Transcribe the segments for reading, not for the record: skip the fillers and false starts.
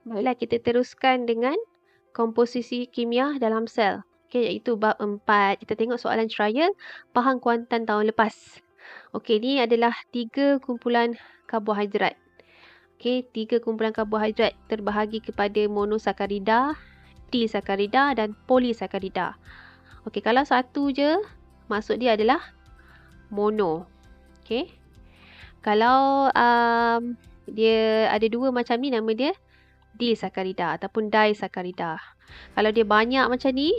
Baiklah, kita teruskan dengan komposisi kimia dalam sel. Okey, iaitu bab 4. Kita tengok soalan trial Pahang Kuantan tahun lepas. Okey, ni adalah 3 kumpulan karbohidrat. Okey, 3 kumpulan karbohidrat terbahagi kepada monosakarida, disakarida dan polisakarida. Okey, kalau satu je, maksud dia adalah mono. Okey. Kalau dia ada dua macam ni, nama dia disakarida ataupun disakarida. Kalau dia banyak macam ni,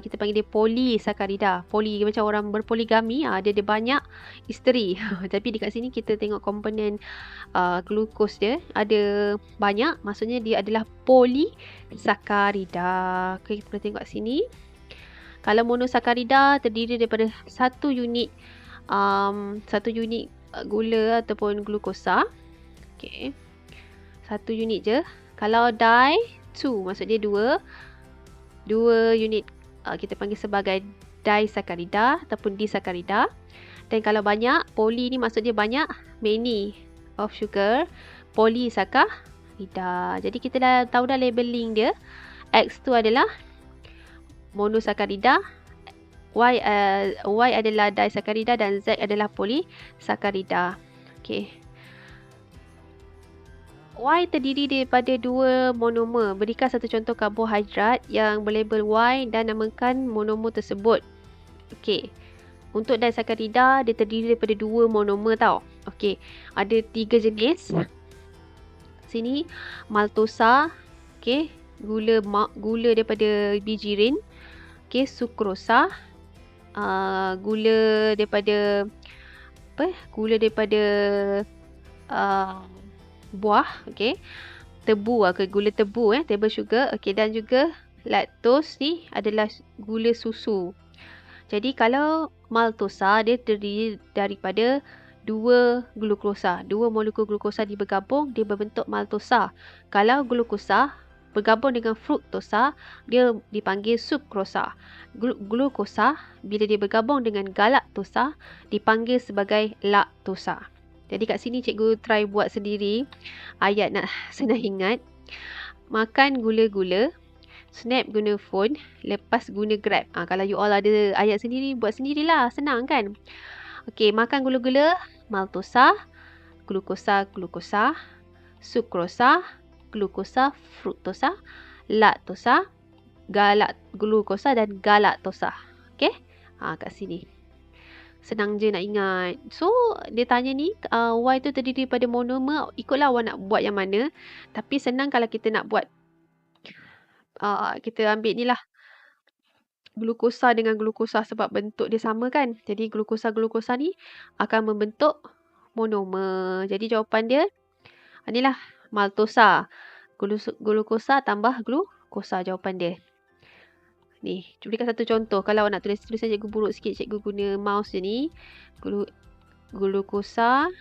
kita panggil dia polisakarida. Poli macam orang berpoligami, dia banyak isteri. Tapi dekat sini kita tengok komponen glukos dia ada banyak, maksudnya dia adalah polisakarida. Okey, kita boleh tengok sini. Kalau monosakarida terdiri daripada satu unit gula ataupun glukosa. Okey. Satu unit je. Kalau di, 2 maksud dia 2 unit kita panggil sebagai disakarida ataupun disakarida. Dan kalau banyak, poly ni maksud dia banyak, many of sugar, polysakarida. Jadi kita dah tahu dah labeling dia. X tu adalah monosakarida, Y adalah disakarida dan Z adalah polysakarida. Okey. Y terdiri daripada dua monomer. Berikan satu contoh karbohidrat yang berlabel Y dan namakan monomer tersebut. Okey. Untuk disakarida, dia terdiri daripada dua monomer tau. Okey. Ada 3 jenis. Sini maltosa. Okey. Gula daripada biji rin. Okey. Sukrosa. Gula daripada buah, okey. Tebu, gula tebu, table sugar, okey. Dan juga laktos ni adalah gula susu. Jadi kalau maltosa dia terdiri daripada dua glukosa, dua molekul glukosa bergabung dia berbentuk maltosa. Kalau glukosa bergabung dengan fruktosa, dia dipanggil sukrosa. Glukosa bila dia bergabung dengan galaktosa dipanggil sebagai laktosa. Jadi kat sini cikgu try buat sendiri ayat nak senang ingat. Makan gula-gula, snap guna phone, lepas guna Grab. Kalau you all ada ayat sendiri, buat sendirilah, senang kan? Okey, makan gula-gula, maltosa, glukosa, sukrosa, glukosa, fruktosa, laktosa, glukosa dan galaktosa. Okey? Kat sini. Senang je nak ingat. So, dia tanya ni, Y tu terdiri daripada monomer. Ikutlah awak nak buat yang mana. Tapi senang kalau kita nak buat. Kita ambil ni lah. Glukosa dengan glukosa sebab bentuk dia sama kan. Jadi, glukosa ni akan membentuk monomer. Jadi, jawapan dia, inilah maltosa. Glukosa tambah glukosa jawapan dia. Ni, berikan satu contoh. Kalau nak tulis tulisan cikgu buruk sikit, cikgu guna mouse je ni. Glukosa.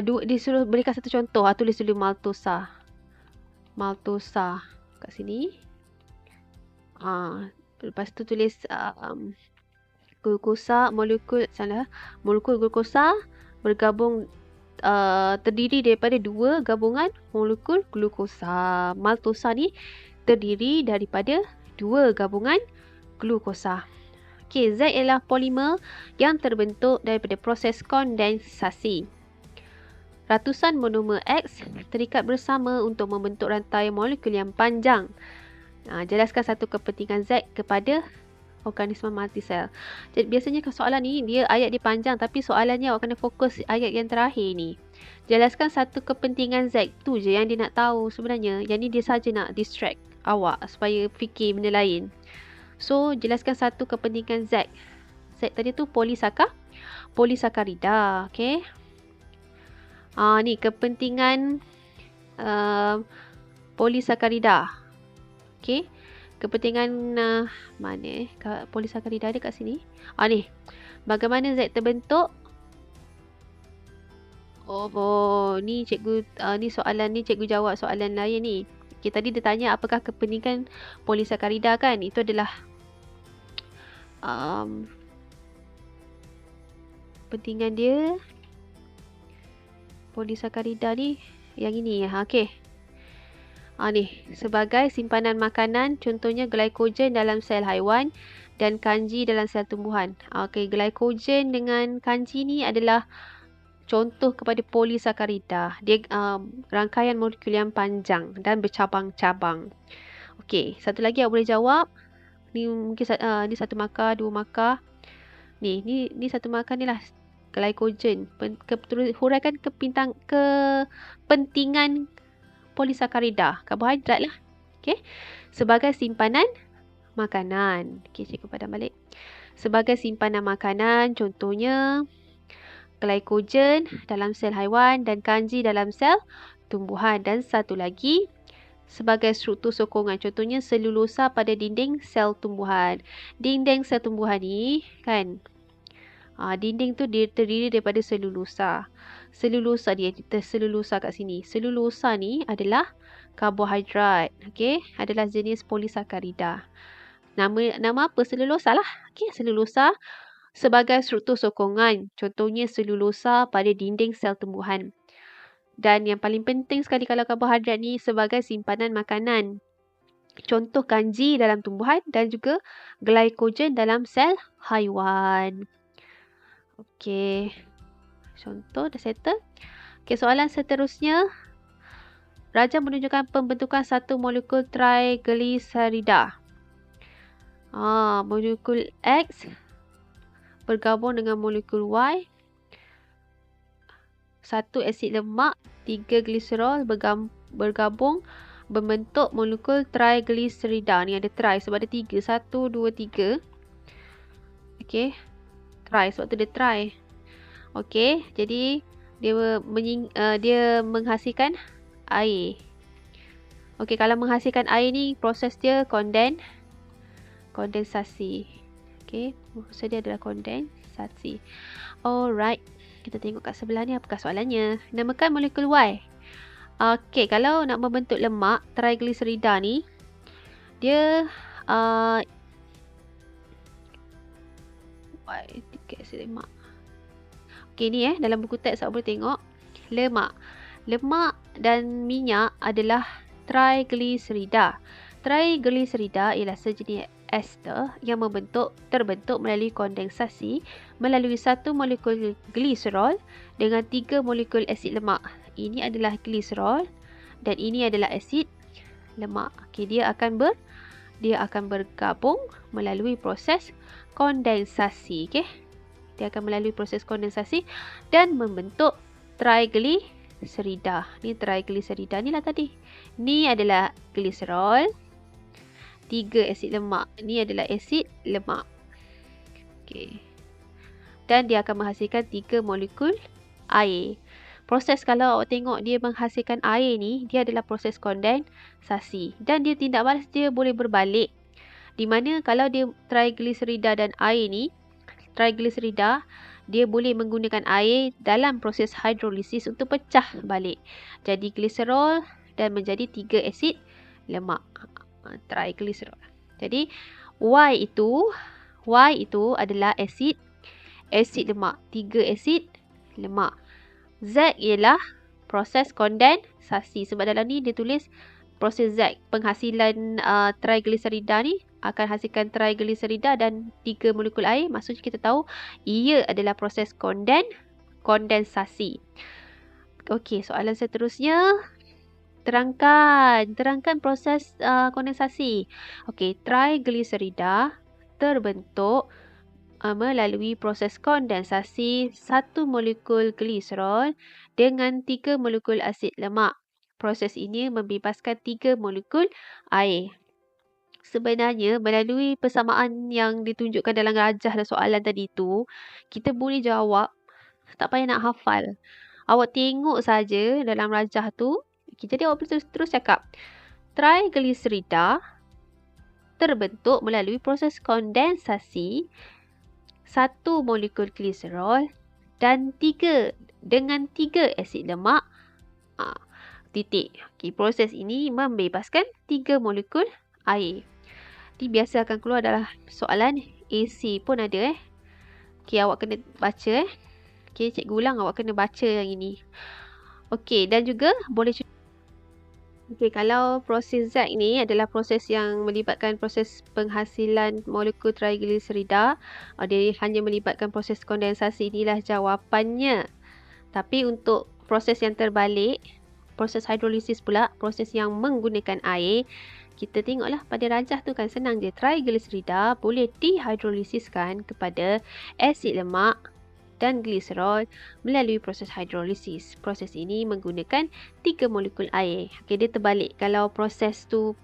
Dia suruh berikan satu contoh. Tulis dulu maltosa. Maltosa kat sini. Lepas tu tulis glukosa, molekul glukosa bergabung terdiri daripada dua gabungan molekul glukosa. Maltosa ni terdiri daripada dua gabungan glukosa. Okey, Z ialah polimer yang terbentuk daripada proses kondensasi. Ratusan monomer X terikat bersama untuk membentuk rantai molekul yang panjang. Jelaskan satu kepentingan Z kepada organisma multisel. Jadi biasanya soalan ni ayat dia panjang tapi soalannya awak kena fokus ayat yang terakhir ni. Jelaskan satu kepentingan Z. Tu je yang dia nak tahu sebenarnya. Yang ni dia saja nak distract awak supaya fikir benda lain. So, jelaskan satu kepentingan Z. Z tadi tu polisakarida. Okay. Ni kepentingan polisakarida. Okay. Kepentingan mana polisakarida ada kat sini. Ni. Bagaimana Z terbentuk? Ni cikgu ni soalan ni cikgu jawab soalan lain ni. Okay, tadi dia tanya apakah kepentingan polisakarida kan? Itu adalah kepentingan dia. Polisakarida ni Yang ini. Okey. Ni, sebagai simpanan makanan, contohnya glycogen dalam sel haiwan dan kanji dalam sel tumbuhan. Okey, glycogen dengan kanji ni adalah contoh kepada polisakarida. Dia rangkaian molekul yang panjang dan bercabang-cabang. Okey, satu lagi awak boleh jawab. Ni mungkin ni satu markah, dua markah. Ni satu markah ni lah. Glycogen. Huraikan kepentingan polisakarida. Karbohidrat lah. Okey. Sebagai simpanan makanan. Okey, cikgu padam balik. Sebagai simpanan makanan, contohnya glycogen dalam sel haiwan dan kanji dalam sel tumbuhan. Dan satu lagi, sebagai struktur sokongan. Contohnya selulosa pada dinding sel tumbuhan. Dinding sel tumbuhan ni kan, dinding tu dia terdiri daripada selulosa. Selulosa kat sini. Selulosa ni adalah karbohidrat. Okey, adalah jenis polisakarida. Nama apa? Selulosa lah. Okey, selulosa sebagai struktur sokongan. Contohnya selulosa pada dinding sel tumbuhan. Dan yang paling penting sekali kalau karbohidrat ni sebagai simpanan makanan. Contoh kanji dalam tumbuhan dan juga glycogen dalam sel haiwan. Okey. Contoh dah settle. Okey, soalan seterusnya. Rajah menunjukkan pembentukan satu molekul triglycerida. Molekul X bergabung dengan molekul Y. 1 asid lemak, 3 gliserol bergabung membentuk molekul triglycerida. Ni ada tri sebab ada 3. 1, 2, 3. Okey. Tri sebab tu dia tri. Okey, jadi dia menghasilkan air. Okey, kalau menghasilkan air ni proses dia kondensasi. Okey, proses dia adalah kondensasi. Alright. Kita tengok kat sebelah ni apakah soalannya. Namakan molekul Y. Okey, kalau nak membentuk lemak triglycerida ni, dia Y 3 asid lemak. Okey, ni dalam buku teks awak boleh tengok. Lemak dan minyak adalah triglycerida. Triglycerida ialah sejenis ester yang terbentuk melalui kondensasi melalui satu molekul gliserol dengan 3 molekul asid lemak. Ini adalah gliserol dan ini adalah asid lemak. Okey, dia akan bergabung melalui proses kondensasi. Okey. Dia akan melalui proses kondensasi dan membentuk triglycerida. Ni triglycerida ni lah tadi. Ni adalah gliserol. 3 asid lemak. Ni adalah asid lemak. Okey. Dan dia akan menghasilkan 3 molekul air. Proses kalau awak tengok dia menghasilkan air ni, dia adalah proses kondensasi. Dan dia tindak balas dia boleh berbalik. Di mana kalau dia triglycerida dan air ni, triglycerida dia boleh menggunakan air dalam proses hidrolisis untuk pecah balik. Jadi gliserol dan menjadi 3 asid lemak. Triglycerol. Jadi Y itu adalah asid lemak. 3 asid lemak. Z ialah proses kondensasi. Sebab dalam ni dia tulis proses Z. Penghasilan triglycerida ni akan hasilkan triglycerida dan 3 molekul air. Maksudnya kita tahu ia adalah proses kondensasi. Okey, soalan seterusnya. Terangkan proses kondensasi. Okey, triglycerida terbentuk melalui proses kondensasi satu molekul gliserol dengan 3 molekul asid lemak. Proses ini membebaskan 3 molekul air. Sebenarnya melalui persamaan yang ditunjukkan dalam rajah dan soalan tadi tu, kita boleh jawab, tak payah nak hafal. Awak tengok saja dalam rajah tu. Okay, jadi awak boleh terus cakap. Triglycerida terbentuk melalui proses kondensasi satu molekul gliserol dan 3 asid lemak. Titik. Okay, proses ini membebaskan 3 molekul air. Ini biasa akan keluar dalam soalan AC pun ada. Okay, awak kena baca. Okay, cikgu ulang, awak kena baca yang ini. Okey, dan juga boleh okey, kalau proses Z ni adalah proses yang melibatkan proses penghasilan molekul trigliserida. Dia hanya melibatkan proses kondensasi, inilah jawapannya. Tapi untuk proses yang terbalik, proses hidrolisis pula, proses yang menggunakan air, kita tengoklah pada rajah tu kan senang je. Trigliserida boleh dihidrolisiskan kepada asid lemak dan gliserol melalui proses hidrolisis. Proses ini menggunakan 3 molekul air. Okey, dia terbalik. Kalau proses tu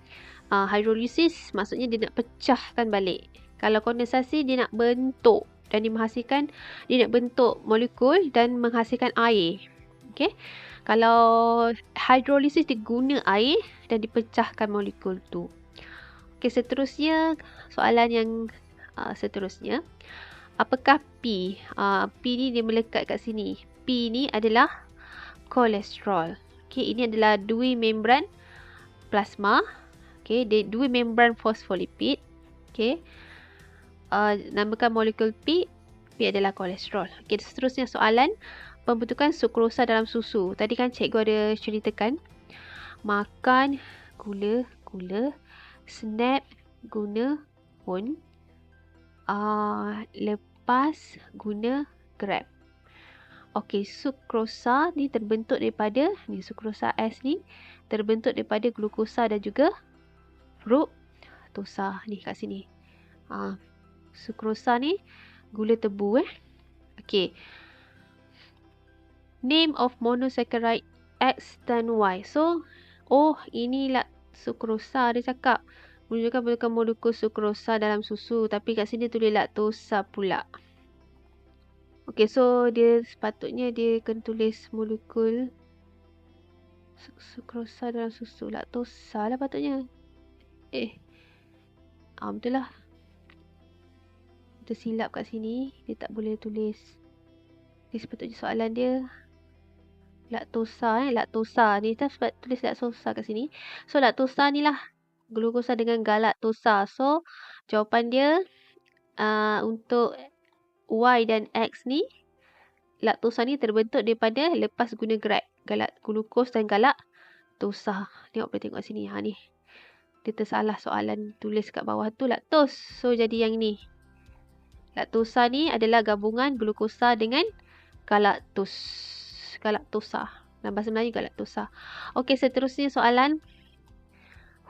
hidrolisis, maksudnya dia nak pecahkan balik. Kalau kondensasi, dia nak bentuk dan dia nak bentuk molekul dan menghasilkan air. Okey. Kalau hidrolisis, dia guna air dan dipecahkan molekul tu. Okey, seterusnya, soalan yang seterusnya. Apakah P? P ni dia melekat kat sini. P ni adalah kolesterol. Okey, ini adalah dui membran plasma. Okey, dia dui membran fosfolipid. Okey. Namakan molekul P. P adalah kolesterol. Okey, seterusnya soalan pembentukan sukrosa dalam susu. Tadi kan cikgu ada ceritakan makan gula, snap guna pun, lepas guna Grab. Okey, sukrosa ni terbentuk daripada sukrosa S ni terbentuk daripada glukosa dan juga fruktosa ni kat sini. Sukrosa ni gula tebu Okey. Name of monosaccharide X dan Y. So, inilah sukrosa dia cakap. Menunjukkan bentukan molekul sukrosa dalam susu. Tapi kat sini tulis laktosa pula. Okey, so dia sepatutnya dia kena tulis molekul sukrosa dalam susu. Laktosa lah patutnya. Betul lah. Kita silap kat sini. Dia tak boleh tulis. Dia sepatutnya soalan dia laktosa. Laktosa. Ni kita sebab tulis laktosa kat sini. So, laktosa ni lah glukosa dengan galaktosa. So, jawapan dia untuk Y dan X ni, laktosa ni terbentuk daripada lepas guna Grab. Glukos dan galaktosa. Boleh tengok sini. Ni. Dia tersalah soalan tulis kat bawah tu laktos. So, jadi yang ni. Laktosa ni adalah gabungan glukosa dengan galaktosa. Dalam bahasa Melayu galaktosa. Okey, seterusnya soalan.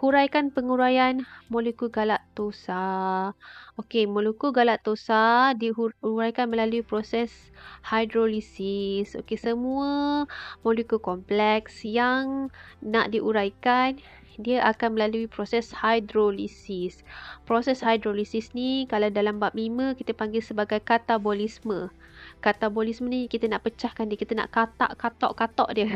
Huraikan penguraian molekul galaktosa. Okey, molekul galaktosa dihuraikan melalui proses hidrolisis. Okey, semua molekul kompleks yang nak diuraikan, dia akan melalui proses hidrolisis. Proses hidrolisis ni kalau dalam bab 5 kita panggil sebagai katabolisme. Katabolisme ni kita nak pecahkan dia, kita nak katak dia.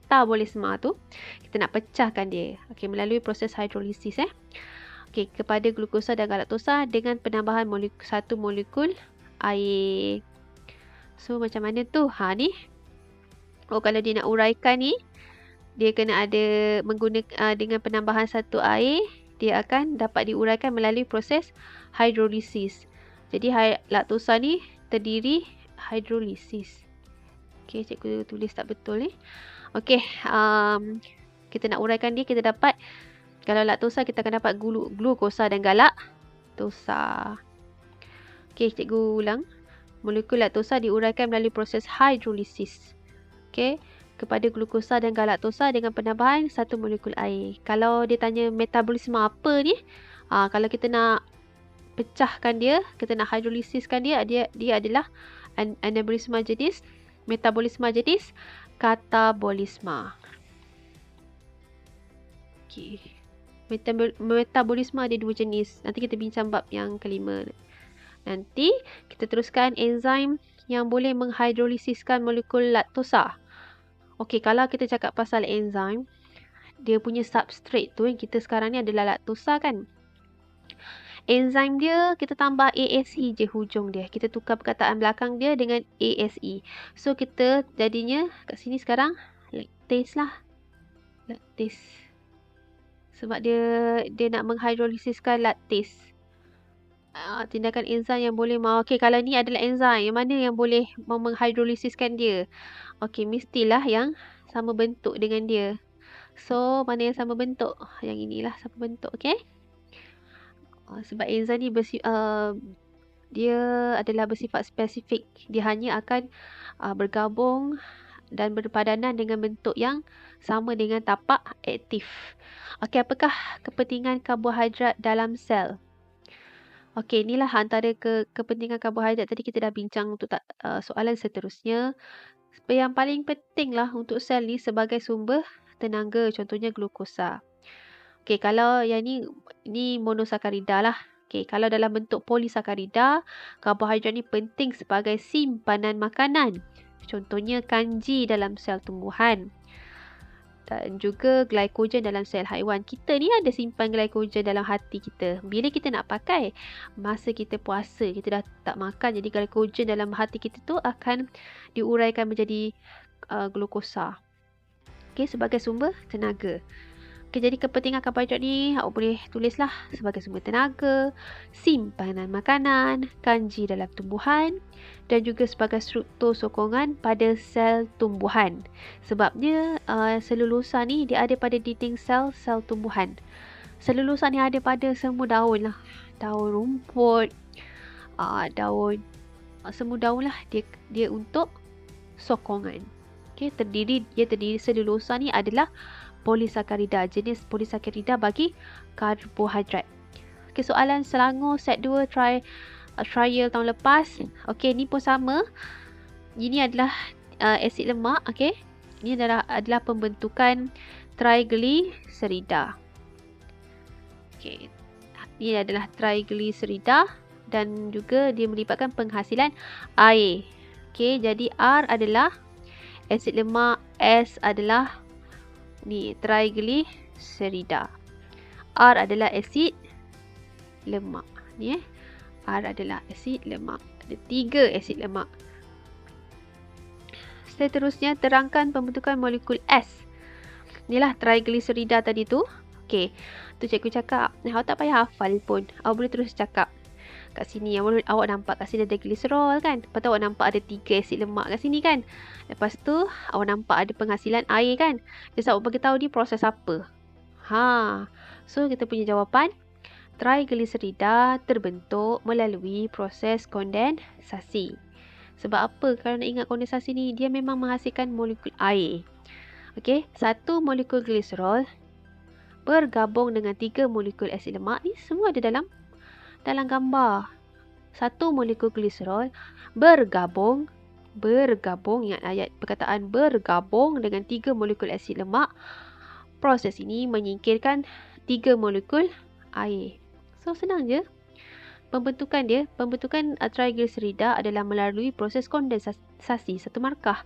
Katabolisme tu kita nak pecahkan dia. Okey, melalui proses hidrolisis Okey, kepada glukosa dan galaktosa dengan penambahan satu molekul air. So macam mana tu? Ni. Kalau dia nak uraikan ni, dia kena ada menggunakan dengan penambahan satu air, dia akan dapat diuraikan melalui proses hidrolisis. Jadi laktosa ni terdiri hidrolisis. Okey, cikgu tulis tak betul ni. Okey, kita nak uraikan dia, kita dapat kalau laktosa kita akan dapat glukosa dan galaktosa. Okey, cikgu ulang. Molekul laktosa diuraikan melalui proses hidrolisis. Okey, kepada glukosa dan galaktosa dengan penambahan satu molekul air. Kalau dia tanya metabolisme apa ni, kalau kita nak pecahkan dia, kita nak hidrolisiskan dia adalah anabolisme jenis, metabolisme jenis katabolisme. Okey. Metabolisme ada dua jenis. Nanti kita bincang bab yang kelima. Nanti kita teruskan enzim yang boleh menghidrolisiskan molekul laktosa. Okey, kalau kita cakap pasal enzim, dia punya substrate tu yang kita sekarang ni adalah laktosa kan. Enzim dia kita tambah ASE je hujung dia. Kita tukar perkataan belakang dia dengan ASE. So kita jadinya kat sini sekarang lactase lah. Lactase. Sebab dia nak menghidrolisiskan lactase. Tindakan enzim yang boleh okey, kalau ni adalah enzim, yang mana yang boleh menghidrolisiskan dia? Okey, mestilah yang sama bentuk dengan dia. So, mana yang sama bentuk? Yang inilah sama bentuk, okey? Sebab enzaim ni dia adalah bersifat spesifik. Dia hanya akan bergabung dan berpadanan dengan bentuk yang sama dengan tapak aktif. Okey, apakah kepentingan karbohidrat dalam sel? Okey, inilah antara kepentingan karbohidrat. Tadi kita dah bincang untuk soalan seterusnya. Yang paling penting lah untuk sel ni sebagai sumber tenaga, contohnya glukosa. Okey, kalau yang ni monosakarida lah. Okey, kalau dalam bentuk polisakarida, karbohidrat ni penting sebagai simpanan makanan. Contohnya kanji dalam sel tumbuhan. Dan juga glycogen dalam sel haiwan. Kita ni ada simpan glycogen dalam hati kita. Bila kita nak pakai, masa kita puasa, kita dah tak makan. Jadi glycogen dalam hati kita tu akan diuraikan menjadi glukosa. Okey, sebagai sumber tenaga. Okey, jadi kepentingan karbohidrat ni awak boleh tulislah sebagai sumber tenaga, simpanan makanan, kanji dalam tumbuhan dan juga sebagai struktur sokongan pada sel tumbuhan. Sebabnya selulosa ni dia ada pada dinding sel tumbuhan. Selulosa ni ada pada semua daun lah. Daun rumput, daun, semua daun lah dia untuk sokongan. Okey, dia terdiri selulosa ni adalah polisakarida, jenis polisakarida bagi karbohidrat. Okey, soalan Selangor set 2 trial tahun lepas. Okey, ni pun sama. Ini adalah asid lemak, okey. Ini adalah pembentukan triglycerida. Okey. Ini adalah triglycerida dan juga dia melibatkan penghasilan air. Okey, jadi R adalah asid lemak, S adalah ni triglycerida. R adalah asid lemak. Ni R adalah asid lemak. Ada 3 asid lemak. Seterusnya terangkan pembentukan molekul S. Inilah triglycerida tadi tu. Okey. Tu cikgu cakap, awak tak payah hafal pun. Awak boleh terus cakap. Kat sini awak nampak kat sini ada gliserol kan. Lepas tu awak nampak ada 3 asid lemak kat sini kan. Lepas tu awak nampak ada penghasilan air kan. Jadi awak bagi tahu ni proses apa. So kita punya jawapan triglycerida terbentuk melalui proses kondensasi. Sebab apa? Kalau nak ingat kondensasi ni, dia memang menghasilkan molekul air. Okey, satu molekul gliserol bergabung dengan 3 molekul asid lemak ni semua ada dalam gambar. Satu molekul gliserol bergabung, ingat ayat perkataan bergabung dengan 3 molekul asid lemak. Proses ini menyingkirkan 3 molekul air. So senang je. Pembentukan triglycerida adalah melalui proses kondensasi satu markah.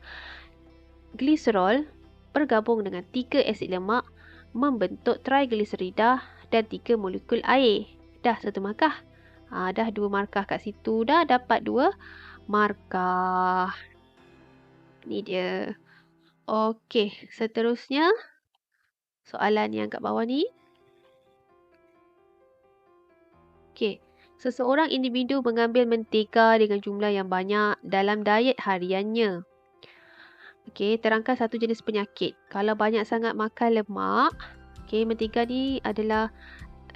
Gliserol bergabung dengan 3 asid lemak membentuk triglycerida dan 3 molekul air. Dah satu markah. Dah 2 markah kat situ. Dah dapat 2 markah. Ni dia. Okey, seterusnya soalan yang kat bawah ni. Okey. Seseorang individu mengambil mentega dengan jumlah yang banyak dalam diet hariannya. Okey, terangkan satu jenis penyakit. Kalau banyak sangat makan lemak, okey, mentega ni adalah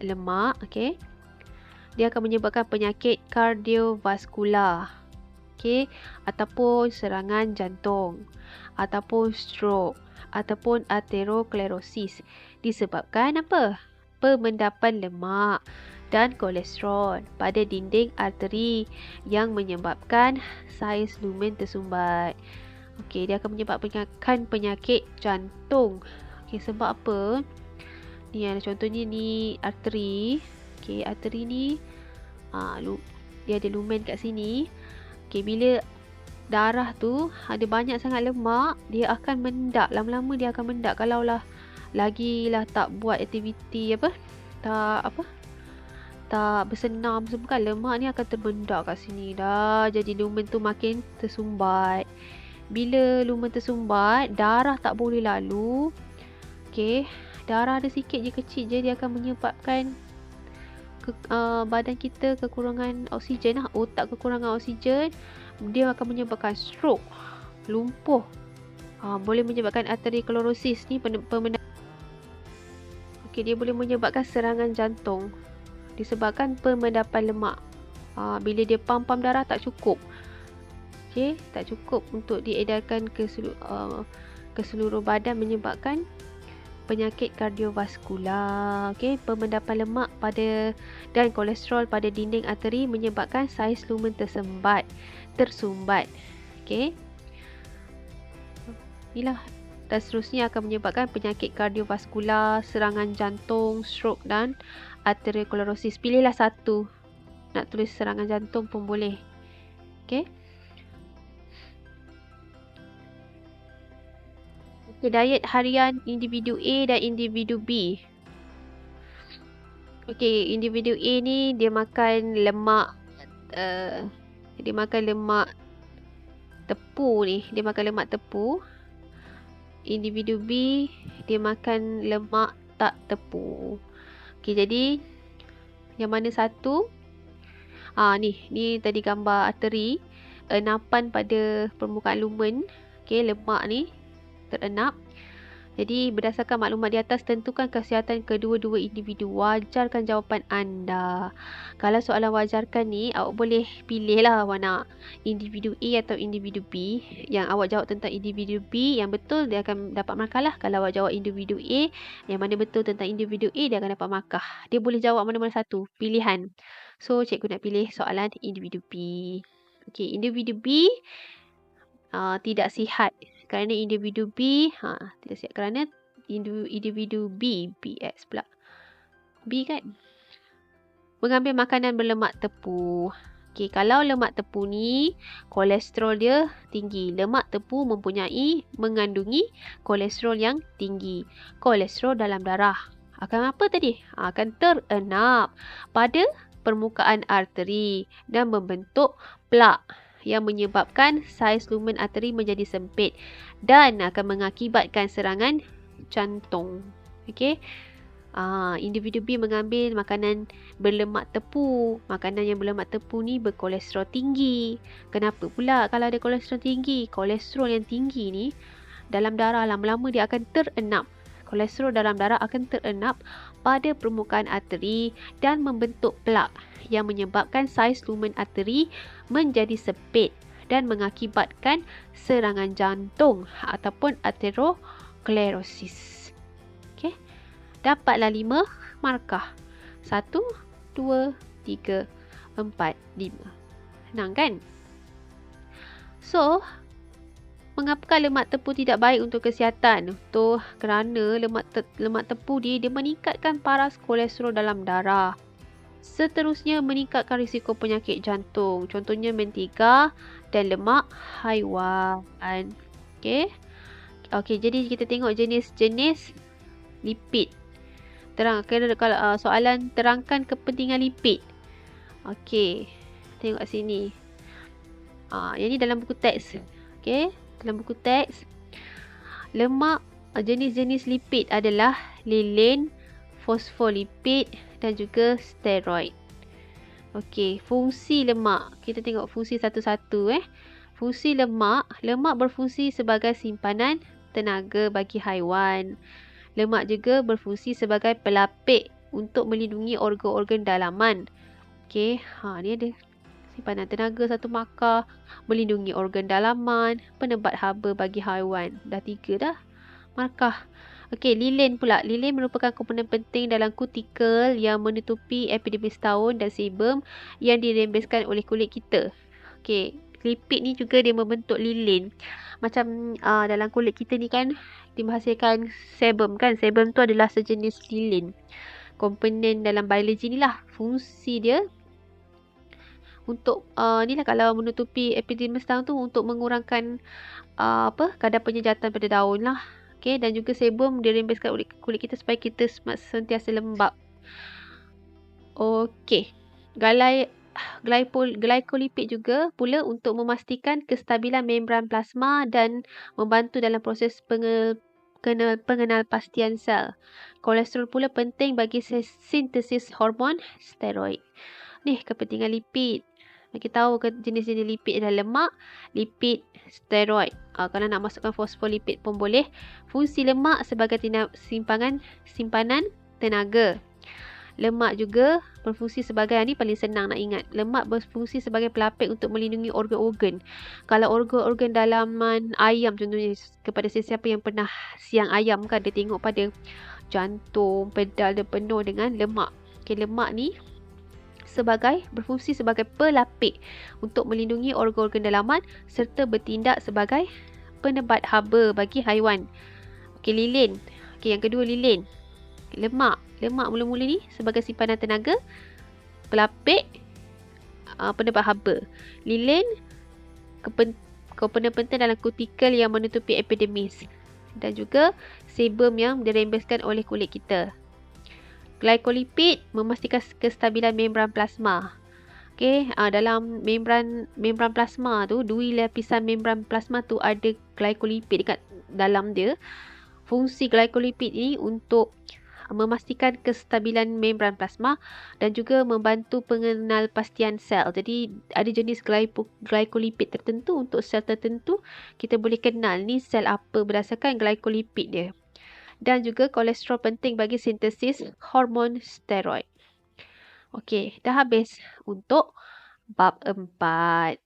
lemak, okey. Dia akan menyebabkan penyakit kardiovaskular. Okey, ataupun serangan jantung, ataupun stroke, ataupun aterosklerosis. Disebabkan apa? Pemendapan lemak dan kolesterol pada dinding arteri yang menyebabkan saiz lumen tersumbat. Okey, dia akan menyebabkan penyakit jantung. Okey, sebab apa? Ni contohnya ni arteri. Okey, arteri ni dia ada lumen kat sini. Okey, bila darah tu ada banyak sangat lemak, dia akan mendak. Lama-lama dia akan mendak. Kalaulah lagilah tak buat aktiviti tak bersenam semua kan, lemak ni akan terbendak kat sini. Dah jadi lumen tu makin tersumbat. Bila lumen tersumbat, darah tak boleh lalu. Okey, darah ada sikit je, kecil je, dia akan menyebabkan badan kita kekurangan oksigen otak kekurangan oksigen. Dia akan menyebabkan stroke, lumpuh. Boleh menyebabkan arteriosklerosis ni Okey, dia boleh menyebabkan serangan jantung disebabkan pemendapan lemak. Bila dia pam-pam darah tak cukup. Okey, tak cukup untuk diedarkan ke seluruh badan, menyebabkan penyakit kardiovaskular. Okey, pemendapan lemak dan kolesterol pada dinding arteri menyebabkan saiz lumen tersumbat. Okey. Inilah, dan seterusnya akan menyebabkan penyakit kardiovaskular, serangan jantung, stroke dan arteriosklerosis. Pilihlah satu. Nak tulis serangan jantung pun boleh. Okey. Okey, diet harian individu A dan individu B. Okey, individu A ni dia makan lemak tepu ni. Dia makan lemak tepu. Individu B dia makan lemak tak tepu. Okey, jadi yang mana satu? Ni tadi gambar arteri, enapan pada permukaan lumen. Okey, lemak ni terenap. Jadi berdasarkan maklumat di atas, tentukan kesihatan kedua-dua individu. Wajarkan jawapan anda. Kalau soalan wajarkan ni, awak boleh pilih lah awak nak individu A atau individu B. Yang awak jawab tentang individu B yang betul, dia akan dapat markah lah. Kalau awak jawab individu A yang mana betul tentang individu A, dia akan dapat markah. Dia boleh jawab mana-mana satu pilihan. So cikgu nak pilih soalan individu B. Okey, individu B tidak sihat kerana individu B tidak sihat kerana individu B, BX pula. B kan? Mengambil makanan berlemak tepu. Okey, kalau lemak tepu ni kolesterol dia tinggi. Lemak tepu mengandungi kolesterol yang tinggi. Kolesterol dalam darah akan apa tadi? Akan terenap pada permukaan arteri dan membentuk plak yang menyebabkan saiz lumen arteri menjadi sempit dan akan mengakibatkan serangan jantung. Okey. Individu B mengambil makanan berlemak tepu. Makanan yang berlemak tepu ni berkolesterol tinggi. Kenapa pula kalau ada kolesterol tinggi? Kolesterol yang tinggi ni dalam darah lama-lama dia akan terenap. Kolesterol dalam darah akan terenap pada permukaan arteri dan membentuk plak yang menyebabkan saiz lumen arteri menjadi sempit dan mengakibatkan serangan jantung ataupun arteriosklerosis. Okey. Dapatlah 5 markah. 1, 2, 3, 4, 5. Senang kan? So, mengapa lemak tepu tidak baik untuk kesihatan? Kerana lemak tepu dia meningkatkan paras kolesterol dalam darah. Seterusnya meningkatkan risiko penyakit jantung. Contohnya mentega dan lemak haiwan. Okey. Jadi kita tengok jenis-jenis lipid. Kalau soalan terangkan kepentingan lipid. Okey. Tengok sini. Yang ni dalam buku teks. Okey. Dalam buku teks, lemak jenis-jenis lipid adalah lilin, fosfolipid dan juga steroid. Okey, fungsi lemak. Kita tengok fungsi satu-satu. Fungsi lemak berfungsi sebagai simpanan tenaga bagi haiwan. Lemak juga berfungsi sebagai pelapik untuk melindungi organ-organ dalaman. Okey, ni ada simpanan tenaga satu markah, melindungi organ dalaman, penebat haba bagi haiwan. Dah 3 dah markah. Okey, lilin pula. Lilin merupakan komponen penting dalam kutikel yang menutupi epidermis taun dan sebum yang dirembeskan oleh kulit kita. Okey, lipid ni juga dia membentuk lilin. Macam dalam kulit kita ni kan dihasilkan sebum kan. Sebum tu adalah sejenis lilin. Komponen dalam biologi ni lah. Fungsi dia untuk ni lah, kalau menutupi epidermis taun tu untuk mengurangkan kadar penyejatan pada daun lah. Okey, dan juga sebum dirembeskan oleh kulit kita supaya kita sentiasa lembap. Okey. Glycolipid juga pula untuk memastikan kestabilan membran plasma dan membantu dalam proses pengenalpastian sel. Kolesterol pula penting bagi sintesis hormon steroid. Ni kepentingan lipid. Kita tahu ke jenis-jenis lipid adalah lemak, lipid steroid. Kalau nak masukkan fosfolipid pun boleh. Fungsi lemak sebagai simpanan tenaga. Lemak juga berfungsi sebagai, ni paling senang nak ingat. Lemak berfungsi sebagai pelapik untuk melindungi organ-organ. Kalau organ-organ dalaman ayam contohnya, kepada sesiapa yang pernah siang ayam kan, dia tengok pada jantung, pedal dia penuh dengan lemak. Lemak ni berfungsi sebagai pelapik untuk melindungi organ-organ dalaman serta bertindak sebagai penebat haba bagi haiwan. Lilin. Yang kedua lilin. Lemak mula-mula ni sebagai simpanan tenaga, pelapik, penebat haba. Lilin, komponen penting dalam kutikel yang menutupi epidermis, dan juga sebum yang dirembeskan oleh kulit kita. Glycolipid memastikan kestabilan membran plasma. Dalam membran plasma tu, dua lapisan membran plasma tu ada glycolipid dekat dalam dia. Fungsi glycolipid ini untuk memastikan kestabilan membran plasma dan juga membantu pengenalpastian sel. Jadi ada jenis glycolipid tertentu untuk sel tertentu, kita boleh kenal ni sel apa berdasarkan glycolipid dia. Dan juga kolesterol penting bagi sintesis hormon steroid. Okey, dah habis untuk bab 4.